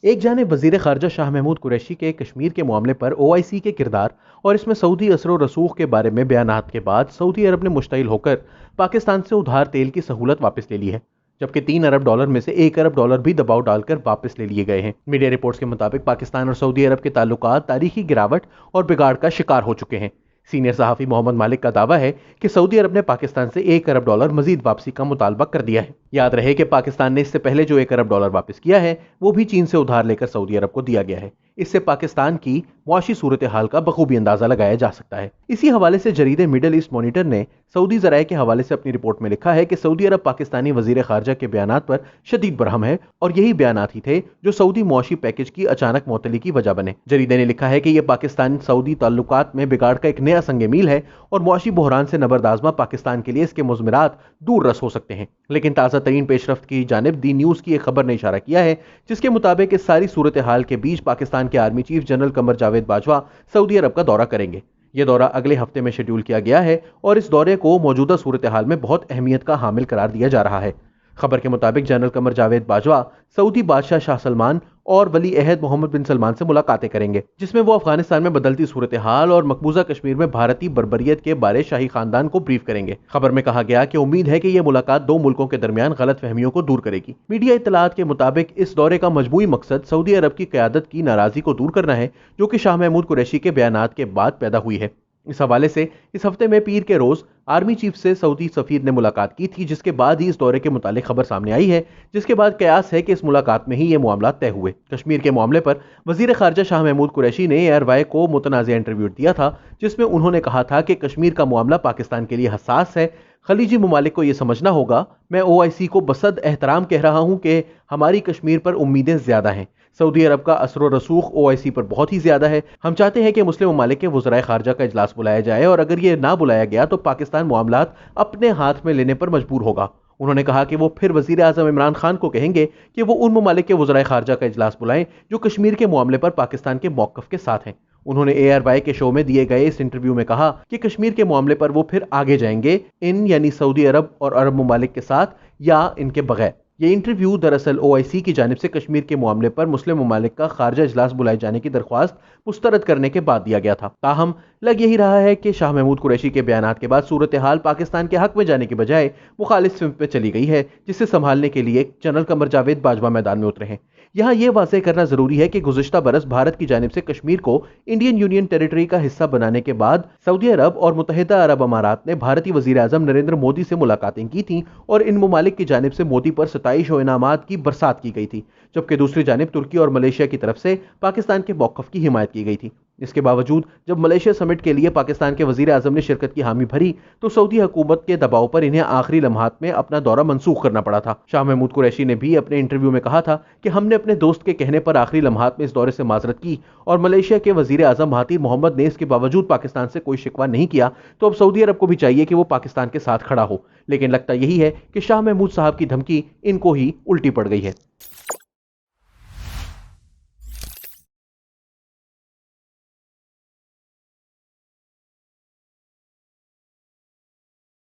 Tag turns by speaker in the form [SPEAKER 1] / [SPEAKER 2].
[SPEAKER 1] ایک جانب وزیر خارجہ شاہ محمود قریشی کے کشمیر کے معاملے پر OIC کے کردار اور اس میں سعودی اثر و رسوخ کے بارے میں بیانات کے بعد سعودی عرب نے مشتعل ہو کر پاکستان سے ادھار تیل کی سہولت واپس لے لی ہے، جبکہ $3 ارب میں سے $1 ارب بھی دباؤ ڈال کر واپس لے لیے گئے ہیں۔ میڈیا رپورٹس کے مطابق پاکستان اور سعودی عرب کے تعلقات تاریخی گراوٹ اور بگاڑ کا شکار ہو چکے ہیں۔ سینئر صحافی محمد مالک کا دعویٰ ہے کہ سعودی عرب نے پاکستان سے $1 ارب مزید واپسی کا مطالبہ کر دیا ہے۔ یاد رہے کہ پاکستان نے اس سے پہلے جو $1 ارب واپس کیا ہے وہ بھی چین سے ادھار لے کر سعودی عرب کو دیا گیا ہے۔ اس سے پاکستان کی معاشی صورتحال کا بخوبی اندازہ لگایا جا سکتا ہے۔ اسی حوالے سے جریدے مڈل ایسٹ مانیٹر نے سعودی ذرائع کے حوالے سے اپنی رپورٹ میں لکھا ہے کہ سعودی عرب پاکستانی وزیر خارجہ کے بیانات پر شدید برہم ہے اور یہی بیانات ہی تھے جو سعودی معاشی پیکج کی اچانک معطلی کی وجہ بنے۔ جریدے نے لکھا ہے کہ یہ پاکستان سعودی تعلقات میں بگاڑ کا ایک نیا سنگ میل ہے اور معاشی بحران سے نبردآزمہ پاکستان کے لیے اس کے مضمرات دور رس ہو سکتے ہیں۔ لیکن تازہ ترین پیش رفت کی جانب دی نیوز کی ایک خبر نے اشارہ کیا ہے جس کے مطابق اس ساری صورتحال کے بیچ پاکستان کے army chief general Qamar Javed Bajwa سعودی عرب کا دورہ کریں گے۔ یہ دورہ اگلے ہفتے میں شیڈول کیا گیا ہے اور اس دورے کو موجودہ صورتحال میں بہت اہمیت کا حامل قرار دیا جا رہا ہے۔ خبر کے مطابق جنرل قمر جاوید باجوہ سعودی بادشاہ شاہ سلمان اور ولی عہد محمد بن سلمان سے ملاقاتیں کریں گے، جس میں وہ افغانستان میں بدلتی صورتحال اور مقبوضہ کشمیر میں بھارتی بربریت کے بارے شاہی خاندان کو بریف کریں گے۔ خبر میں کہا گیا کہ امید ہے کہ یہ ملاقات دو ملکوں کے درمیان غلط فہمیوں کو دور کرے گی۔ میڈیا اطلاعات کے مطابق اس دورے کا مجموعی مقصد سعودی عرب کی قیادت کی ناراضی کو دور کرنا ہے جو کہ شاہ محمود قریشی کے بیانات کے بعد پیدا ہوئی ہے۔ اس حوالے سے اس ہفتے میں پیر کے روز آرمی چیف سے سعودی سفیر نے ملاقات کی تھی، جس کے بعد ہی اس دورے کے متعلق خبر سامنے آئی ہے، جس کے بعد قیاس ہے کہ اس ملاقات میں ہی یہ معاملات طے ہوئے۔ کشمیر کے معاملے پر وزیر خارجہ شاہ محمود قریشی نے ایئر وائی کو متنازع انٹرویو دیا تھا، جس میں انہوں نے کہا تھا کہ کشمیر کا معاملہ پاکستان کے لیے حساس ہے، خلیجی ممالک کو یہ سمجھنا ہوگا۔ میں OIC کو بصد احترام کہہ رہا ہوں کہ ہماری کشمیر پر امیدیں زیادہ ہیں۔ سعودی عرب کا اثر و رسوخ OIC پر بہت ہی زیادہ ہے۔ ہم چاہتے ہیں کہ مسلم ممالک کے وزرائے خارجہ کا اجلاس بلایا جائے اور اگر یہ نہ بلایا گیا تو پاکستان معاملات اپنے ہاتھ میں لینے پر مجبور ہوگا۔ انہوں نے کہا کہ وہ پھر وزیر اعظم عمران خان کو کہیں گے کہ وہ ان ممالک کے وزرائے خارجہ کا اجلاس بلائیں جو کشمیر کے معاملے پر پاکستان کے موقف کے ساتھ ہیں۔ انہوں نے ARY کے شو میں دیے گئے اس انٹرویو میں کہا کہ کشمیر کے معاملے پر وہ پھر آگے جائیں گے، یعنی سعودی عرب اور عرب ممالک کے ساتھ یا ان کے بغیر۔ یہ انٹرویو دراصل OIC کی جانب سے کشمیر کے معاملے پر مسلم ممالک کا خارجہ اجلاس بلائے جانے کی درخواست مسترد کرنے کے بعد دیا گیا تھا۔ تاہم لگ یہی رہا ہے کہ شاہ محمود قریشی کے بیانات کے بعد صورتحال پاکستان کے حق میں جانے کی بجائے مخالف سمت میں چلی گئی ہے، جسے سنبھالنے کے لیے جنرل قمر جاوید باجوہ میدان میں اترے ہیں۔ یہاں یہ واضح کرنا ضروری ہے کہ گزشتہ برس بھارت کی جانب سے کشمیر کو انڈین یونین ٹیریٹری کا حصہ بنانے کے بعد سعودی عرب اور متحدہ عرب امارات نے بھارتی وزیر اعظم نریندر مودی سے ملاقاتیں کی تھیں اور ان ممالک کی جانب سے مودی پر ستائش و انعامات کی برسات کی گئی تھی، جبکہ دوسری جانب ترکی اور ملیشیا کی طرف سے پاکستان کے موقف کی حمایت کی گئی تھی۔ اس کے باوجود جب ملیشیا سمٹ کے لیے پاکستان کے وزیر اعظم نے شرکت کی حامی بھری تو سعودی حکومت کے دباؤ پر انہیں آخری لمحات میں اپنا دورہ منسوخ کرنا پڑا تھا۔ شاہ محمود قریشی نے بھی اپنے انٹرویو میں کہا تھا کہ ہم نے اپنے دوست کے کہنے پر آخری لمحات میں اس دورے سے معذرت کی اور ملیشیا کے وزیر اعظم مہاتیر محمد نے اس کے باوجود پاکستان سے کوئی شکوہ نہیں کیا، تو اب سعودی عرب کو بھی چاہیے کہ وہ پاکستان کے ساتھ کھڑا ہو۔ لیکن لگتا یہی ہے کہ شاہ محمود صاحب کی دھمکی ان کو ہی الٹی پڑ گئی ہے۔